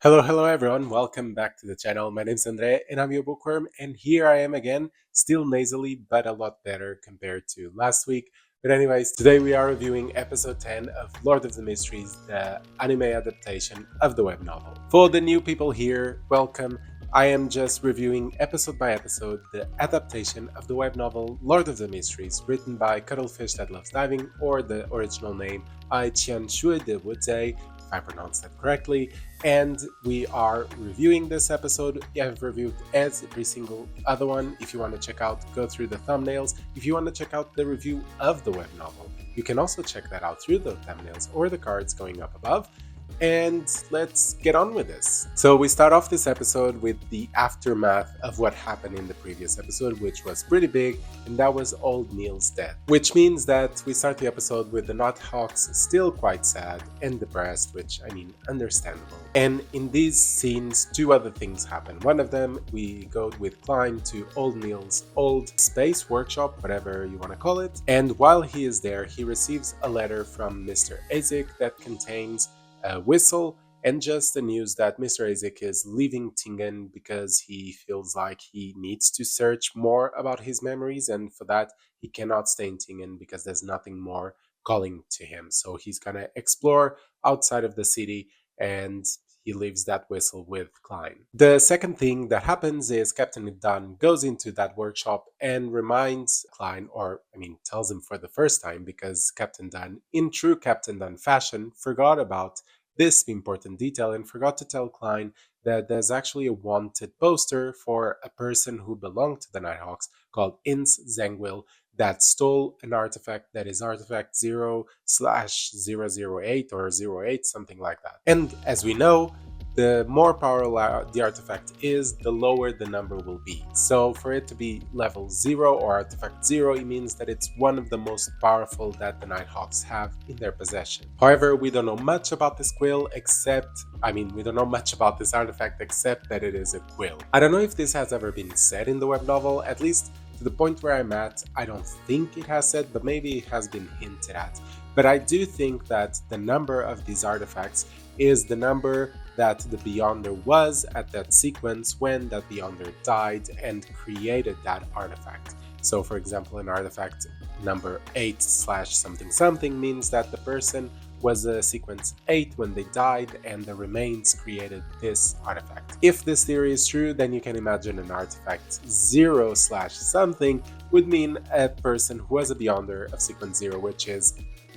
Hello everyone, welcome back to the channel. My name's Andre and I'm your bookworm, and here I am again, still nasally but a lot better compared to last week. But anyways, today we are reviewing episode 10 of Lord of the Mysteries, the anime adaptation of the web novel. For the new people here, welcome. I am just reviewing episode by episode the adaptation of the web novel Lord of the Mysteries, written by Cuttlefish That Loves Diving, or the original name Qian Shui de Wuzei, if I pronounced that correctly. And we are reviewing this episode. I've reviewed every single other one. If you want to check out, go through the thumbnails. If you want to check out the review of the web novel, you can also check that out through the thumbnails or the cards going up above. And let's get on with this. So we start off this episode with the aftermath of what happened in the previous episode, which was pretty big, and that was old Neil's death. Which means that we start the episode with the Nighthawks still quite sad and depressed, which, I mean, understandable. And in these scenes, two other things happen. One of them, we go with Klein to old Neil's old space workshop, whatever you want to call it. And while he is there, he receives a letter from Mr. Isaac that contains a whistle and just the news that Mr. Isaac is leaving Tingen because he feels like he needs to search more about his memories, and for that he cannot stay in Tingen because there's nothing more calling to him. So he's gonna explore outside of the city, and he leaves that whistle with Klein. The second thing that happens is Captain Dunn goes into that workshop and reminds Klein, or I mean tells him for the first time, because Captain Dunn, in true Captain Dunn fashion, forgot about this important detail and forgot to tell Klein that there's actually a wanted poster for a person who belonged to the Nighthawks called Ince Zangwill that stole an artifact that is artifact 0/008 or 08, something like that. And as we know, the more powerful the artifact is, the lower the number will be. So for it to be level 0 or artifact 0, it means that it's one of the most powerful that the Nighthawks have in their possession. However, we don't know much about this quill we don't know much about this artifact except that it is a quill. I don't know if this has ever been said in the web novel, at least to the point where I'm at, I don't think it has said, but maybe it has been hinted at. But I do think that the number of these artifacts is the number that the Beyonder was at that sequence when that Beyonder died and created that artifact. So for example, an artifact number 8/something means that the person was a sequence 8 when they died and the remains created this artifact. If this theory is true, then you can imagine an artifact 0/something would mean a person who was a Beyonder of sequence 0, which is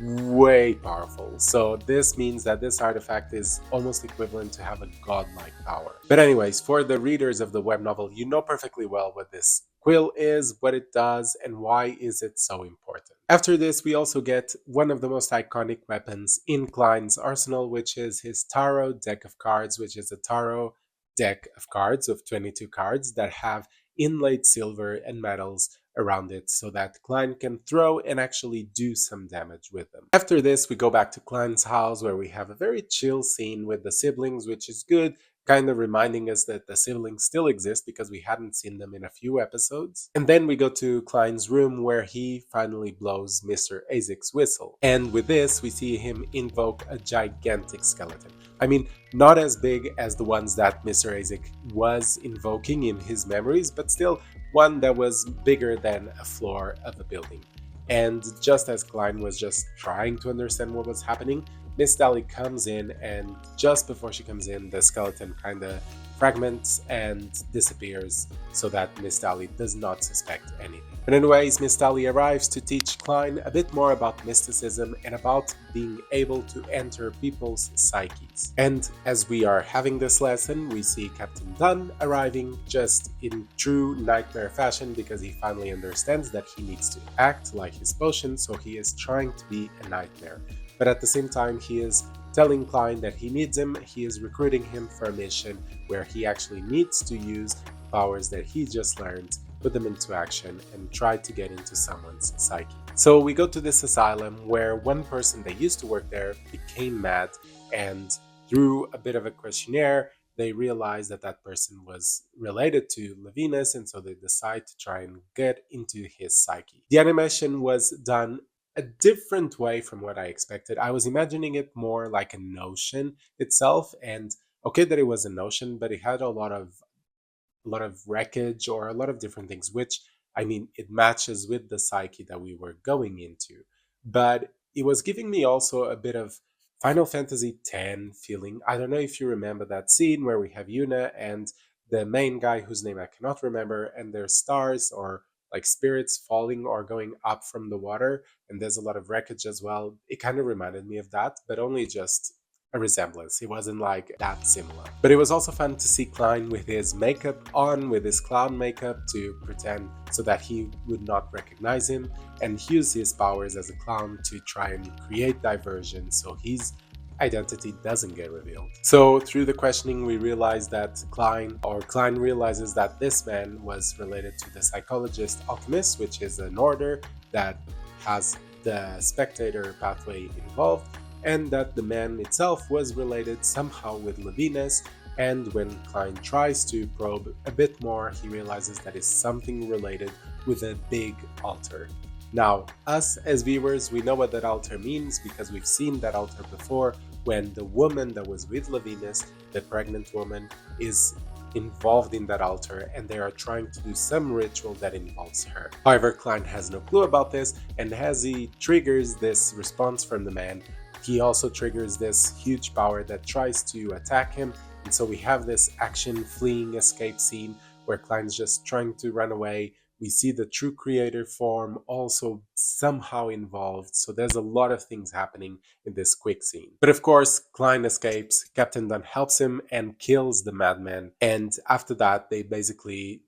way powerful. So this means that this artifact is almost equivalent to have a godlike power. But anyways, for the readers of the web novel, you know perfectly well what this quill is, what it does, and why is it so important. After this, we also get one of the most iconic weapons in Klein's arsenal, which is his Tarot deck of cards, which is a Tarot deck of cards of 22 cards that have inlaid silver and metals around it so that Klein can throw and actually do some damage with them. After this, we go back to Klein's house where we have a very chill scene with the siblings, which is good, kind of reminding us that the siblings still exist because we hadn't seen them in a few episodes. And then we go to Klein's room where he finally blows Mr. Isaac's whistle. And with this, we see him invoke a gigantic skeleton. I mean, not as big as the ones that Mr. Isaac was invoking in his memories, but still one that was bigger than a floor of a building. And just as Klein was just trying to understand what was happening, Miss Daly comes in, and just before she comes in, the skeleton kind of fragments and disappears so that Miss Daly does not suspect anything. But anyways, Miss Daly arrives to teach Klein a bit more about mysticism and about being able to enter people's psyches. And as we are having this lesson, we see Captain Dunn arriving just in true nightmare fashion because he finally understands that he needs to act like his potion, so he is trying to be a nightmare. But at the same time, he is telling Klein that he needs him. He is recruiting him for a mission where he actually needs to use powers that he just learned, put them into action, and try to get into someone's psyche. So we go to this asylum where one person that used to work there became mad, and through a bit of a questionnaire, they realize that that person was related to Levinus, and so they decide to try and get into his psyche. The animation was done a different way from what I expected. I was imagining it more like a notion itself, and Okay, that it was an ocean, but it had a lot of wreckage or a lot of different things, which I mean, it matches with the psyche that we were going into. But it was giving me also a bit of Final Fantasy X feeling. I don't know if you remember that scene where we have Yuna and the main guy whose name I cannot remember, and there's stars or like spirits falling or going up from the water, and there's a lot of wreckage as well. It kind of reminded me of that, but only just a resemblance. It wasn't like that similar. But it was also fun to see Klein with his makeup on, with his clown makeup to pretend so that he would not recognize him, and use his powers as a clown to try and create diversion so his identity doesn't get revealed. So through the questioning, we realized that Klein realizes that this man was related to the psychologist alchemist, which is an order that has the spectator pathway involved, and that the man itself was related somehow with Levinas. And when Klein tries to probe a bit more, he realizes that it's something related with a big altar. Now, us as viewers, we know what that altar means because we've seen that altar before when the woman that was with Levinas, the pregnant woman, is involved in that altar and they are trying to do some ritual that involves her. However, Klein has no clue about this, and as he triggers this response from the man, he also triggers this huge power that tries to attack him. And so we have this action fleeing escape scene where Klein's just trying to run away. We see the true creator form also somehow involved. So there's a lot of things happening in this quick scene. But of course, Klein escapes, Captain Dunn helps him and kills the madman. And after that, they basically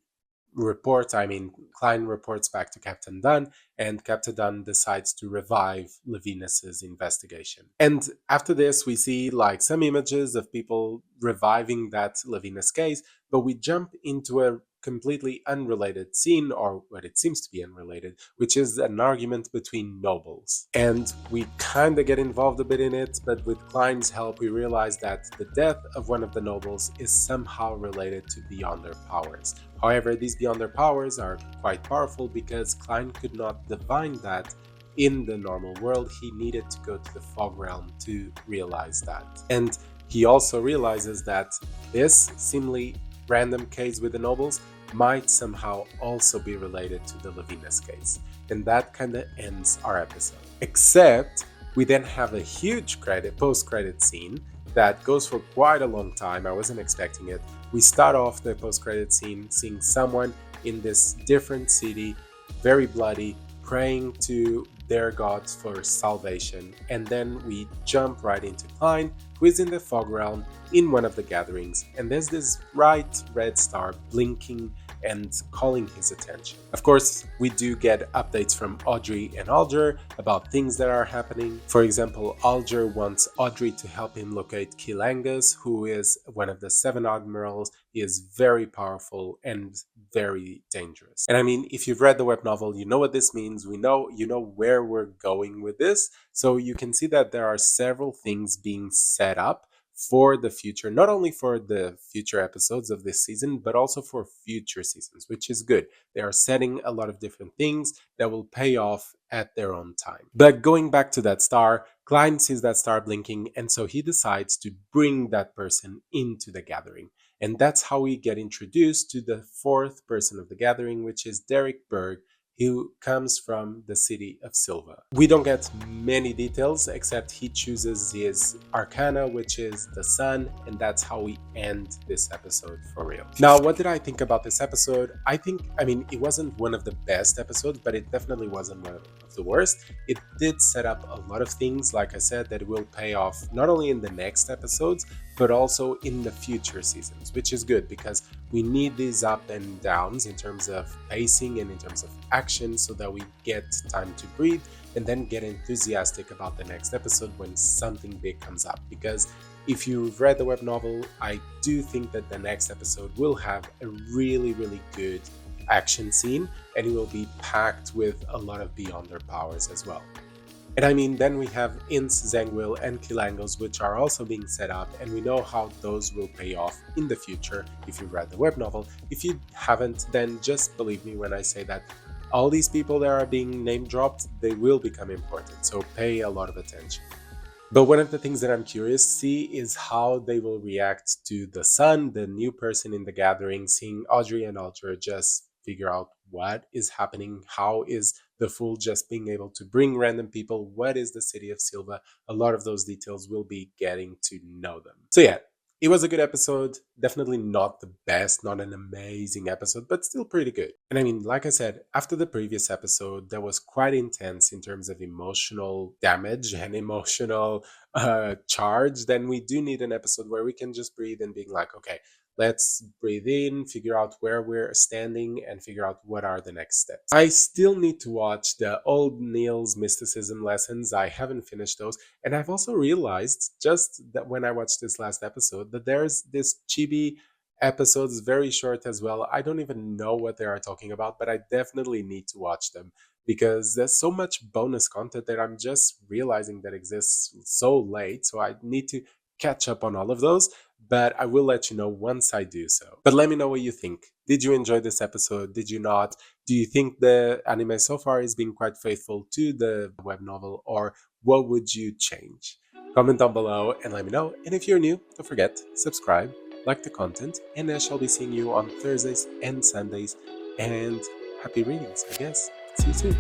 Klein reports back to Captain Dunn, and Captain Dunn decides to revive Levinas's investigation. And after this, we see like some images of people reviving that Levinas case, but we jump into a completely unrelated scene, or what it seems to be unrelated, which is an argument between nobles. And we kind of get involved a bit in it, but with Klein's help, we realize that the death of one of the nobles is somehow related to beyond their powers. However, these beyond their powers are quite powerful because Klein could not divine that in the normal world. He needed to go to the fog realm to realize that. And he also realizes that this seemingly random case with the nobles might somehow also be related to the Levinas case. And that kind of ends our episode. Except we then have a huge post-credit scene that goes for quite a long time. I wasn't expecting it. We start off the post-credit scene seeing someone in this different city, very bloody, praying to their gods for salvation. And then we jump right into Klein, who is in the fog realm in one of the gatherings. And there's this bright red star blinking and calling his attention. Of course, we do get updates from Audrey and Alger about things that are happening. For example, Alger wants Audrey to help him locate Qian, who is one of the 7 admirals. He is very powerful and very dangerous. And I mean, if you've read the web novel, you know what this means. You know where we're going with this. So you can see that there are several things being set up for the future, not only for the future episodes of this season, but also for future seasons, which is good. They are setting a lot of different things that will pay off at their own time. But going back to that star, Klein sees that star blinking, and so he decides to bring that person into the gathering. And that's how we get introduced to the 4th person of the gathering, which is Derek Berg, who comes from the city of Silva. We don't get many details except he chooses his arcana, which is the sun, and that's how we end this episode for real. Now, what did I think about this episode? I mean, it wasn't one of the best episodes, but it definitely wasn't one of the worst. It did set up a lot of things, like I said, that will pay off not only in the next episodes, but also in the future seasons, which is good because we need these up and downs in terms of pacing and in terms of action so that we get time to breathe and then get enthusiastic about the next episode when something big comes up. Because if you've read the web novel, I do think that the next episode will have a really, really good action scene, and it will be packed with a lot of beyond their powers as well. And I mean, then we have Ince, Zangwill, and Kilangos, which are also being set up, and we know how those will pay off in the future if you read the web novel. If you haven't, then just believe me when I say that all these people that are being name dropped, they will become important, so pay a lot of attention. But one of the things that I'm curious to see is how they will react to the son, the new person in the gathering, seeing Audrey and Ultra just figure out what is happening. How is the fool just being able to bring random people? What is the city of Silva? A lot of those details will be getting to know them. So yeah, it was a good episode. Definitely not the best, not an amazing episode, but still pretty good. And I mean, like I said, after the previous episode, that was quite intense in terms of emotional damage and emotional charge, then we do need an episode where we can just breathe and being like, okay, let's breathe in, figure out where we're standing, and figure out what are the next steps. I still need to watch the old Neil's mysticism lessons. I haven't finished those. And I've also realized just that when I watched this last episode that there's this chibi episodes, very short as well. I don't even know what they are talking about, but I definitely need to watch them because there's so much bonus content that I'm just realizing that exists so late. So I need to catch up on all of those, but I will let you know once I do so. But let me know what you think. Did you enjoy this episode? Did you not? Do you think the anime so far is being quite faithful to the web novel, or what would you change? Comment down below and let me know. And if you're new, don't forget, subscribe, like the content, and I shall be seeing you on Thursdays and Sundays. And happy readings, I guess. See you soon.